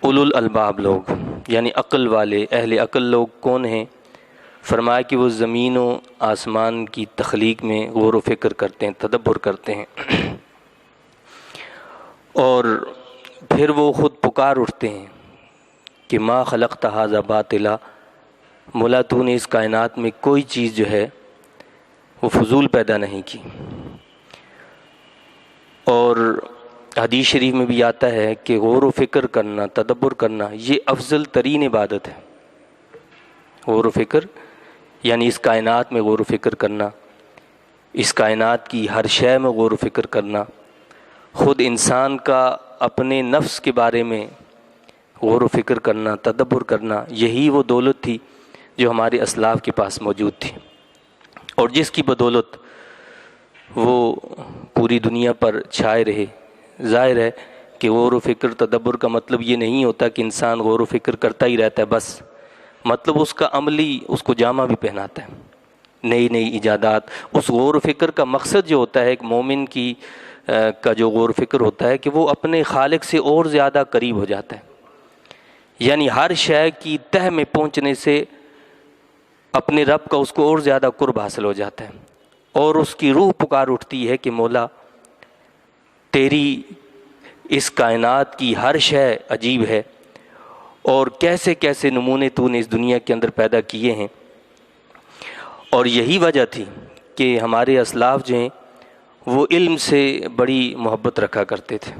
اولو الالباب لوگ یعنی عقل والے اہل عقل لوگ کون ہیں؟ فرمایا کہ وہ زمین و آسمان کی تخلیق میں غور و فکر کرتے ہیں، تدبر کرتے ہیں، اور پھر وہ خود پکار اٹھتے ہیں کہ ما خلقت ھذا باطلا، مولا تو نے اس کائنات میں کوئی چیز جو ہے وہ فضول پیدا نہیں کی۔ اور حدیث شریف میں بھی آتا ہے کہ غور و فکر کرنا، تدبر کرنا یہ افضل ترین عبادت ہے۔ غور و فکر یعنی اس کائنات میں غور و فکر کرنا، اس کائنات کی ہر شے میں غور و فکر کرنا، خود انسان کا اپنے نفس کے بارے میں غور و فکر کرنا، تدبر کرنا، یہی وہ دولت تھی جو ہمارے اسلاف کے پاس موجود تھی، اور جس کی بدولت وہ پوری دنیا پر چھائے رہے۔ ظاہر ہے کہ غور و فکر تدبر کا مطلب یہ نہیں ہوتا کہ انسان غور و فکر کرتا ہی رہتا ہے بس، مطلب اس کا عملی اس کو جامہ بھی پہناتا ہے، نئی نئی ایجادات۔ اس غور و فکر کا مقصد جو ہوتا ہے ایک مومن کی کا جو غور و فکر ہوتا ہے کہ وہ اپنے خالق سے اور زیادہ قریب ہو جاتا ہے، یعنی ہر شے کی تہ میں پہنچنے سے اپنے رب کا اس کو اور زیادہ قرب حاصل ہو جاتا ہے، اور اس کی روح پکار اٹھتی ہے کہ مولا تیری اس کائنات کی ہر شے عجیب ہے، اور کیسے کیسے نمونے تو نے اس دنیا کے اندر پیدا کیے ہیں۔ اور یہی وجہ تھی کہ ہمارے اسلاف جو ہیں وہ علم سے بڑی محبت رکھا کرتے تھے۔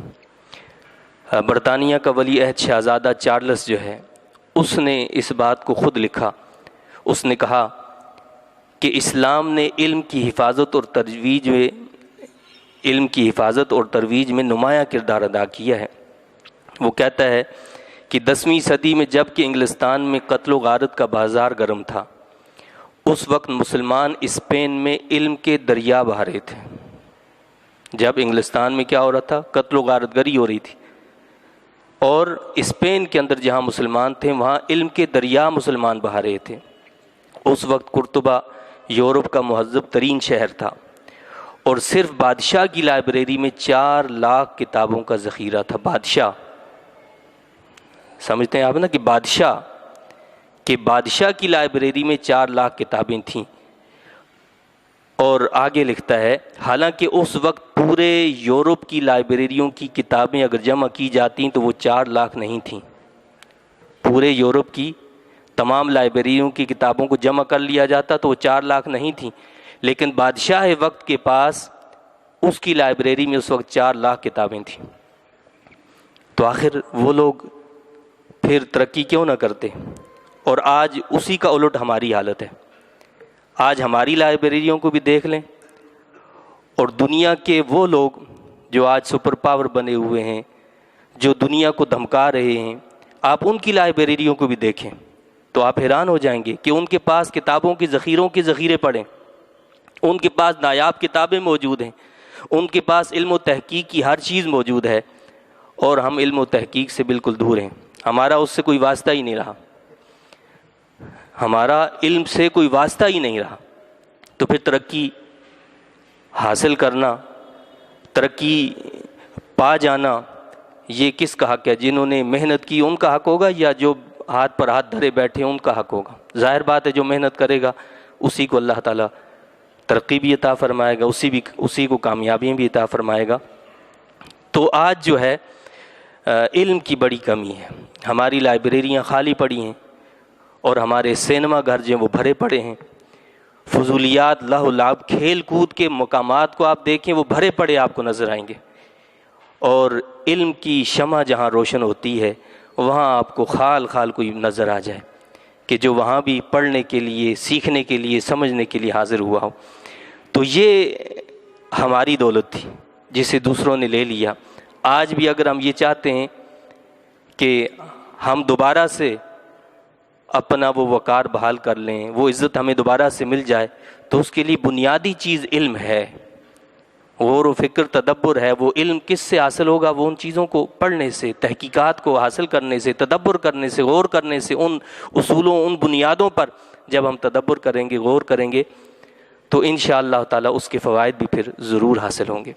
برطانیہ کا ولی عہد شہزادہ چارلس جو ہے اس نے اس بات کو خود لکھا، اس نے کہا کہ اسلام نے علم کی حفاظت اور ترویج میں نمایاں کردار ادا کیا ہے۔ وہ کہتا ہے کہ 10ویں صدی میں جب کہ انگلستان میں قتل و غارت کا بازار گرم تھا، اس وقت مسلمان اسپین میں علم کے دریا بہا رہے تھے۔ جب انگلستان میں کیا ہو رہا تھا؟ قتل و غارت گری ہو رہی تھی، اور اسپین کے اندر جہاں مسلمان تھے وہاں علم کے دریا مسلمان بہا رہے تھے۔ اس وقت قرطبہ یورپ کا مہذب ترین شہر تھا، اور صرف بادشاہ کی لائبریری میں 4 لاکھ کتابوں کا ذخیرہ تھا۔ بادشاہ، سمجھتے ہیں آپ نا کہ بادشاہ کی لائبریری میں 4 لاکھ کتابیں تھیں۔ اور آگے لکھتا ہے حالانکہ اس وقت پورے یورپ کی لائبریریوں کی کتابیں اگر جمع کی جاتیں تو وہ 4 لاکھ نہیں تھیں۔ پورے یورپ کی تمام لائبریریوں کی کتابوں کو جمع کر لیا جاتا تو وہ 4 لاکھ نہیں تھیں، لیکن بادشاہ وقت کے پاس اس کی لائبریری میں اس وقت 4 لاکھ کتابیں تھیں۔ تو آخر وہ لوگ پھر ترقی کیوں نہ کرتے؟ اور آج اسی کا الٹ ہماری حالت ہے۔ آج ہماری لائبریریوں کو بھی دیکھ لیں، اور دنیا کے وہ لوگ جو آج سپر پاور بنے ہوئے ہیں، جو دنیا کو دھمکا رہے ہیں، آپ ان کی لائبریریوں کو بھی دیکھیں تو آپ حیران ہو جائیں گے کہ ان کے پاس کتابوں کے ذخیروں کے ذخیرے پڑے، ان کے پاس نایاب کتابیں موجود ہیں، ان کے پاس علم و تحقیق کی ہر چیز موجود ہے، اور ہم علم و تحقیق سے بالکل دور ہیں۔ ہمارا اس سے کوئی واسطہ ہی نہیں رہا، ہمارا علم سے کوئی واسطہ ہی نہیں رہا۔ تو پھر ترقی حاصل کرنا، ترقی پا جانا، یہ کس کا حق ہے؟ جنہوں نے محنت کی ان کا حق ہوگا، یا جو ہاتھ پر ہاتھ دھرے بیٹھے ان کا حق ہوگا؟ ظاہر بات ہے جو محنت کرے گا اسی کو اللہ تعالیٰ ترقی بھی عطا فرمائے گا، اسی کو کامیابیاں بھی عطا فرمائے گا۔ تو آج جو ہے علم کی بڑی کمی ہے، ہماری لائبریریاں خالی پڑی ہیں، اور ہمارے سینما گھر جو ہیں وہ بھرے پڑے ہیں۔ فضولیات، لہو و لعب، کھیل کود کے مقامات کو آپ دیکھیں وہ بھرے پڑے آپ کو نظر آئیں گے، اور علم کی شمع جہاں روشن ہوتی ہے وہاں آپ کو خال خال کوئی نظر آ جائے کہ جو وہاں بھی پڑھنے کے لیے، سیکھنے کے لیے، سمجھنے کے لیے حاضر ہوا ہو۔ تو یہ ہماری دولت تھی جسے دوسروں نے لے لیا۔ آج بھی اگر ہم یہ چاہتے ہیں کہ ہم دوبارہ سے اپنا وہ وقار بحال کر لیں، وہ عزت ہمیں دوبارہ سے مل جائے، تو اس کے لیے بنیادی چیز علم ہے، غور و فکر، تدبر ہے۔ وہ علم کس سے حاصل ہوگا؟ وہ ان چیزوں کو پڑھنے سے، تحقیقات کو حاصل کرنے سے، تدبر کرنے سے، غور کرنے سے، ان اصولوں، ان بنیادوں پر جب ہم تدبر کریں گے، غور کریں گے، تو انشاءاللہ تعالیٰ اس کے فوائد بھی پھر ضرور حاصل ہوں گے۔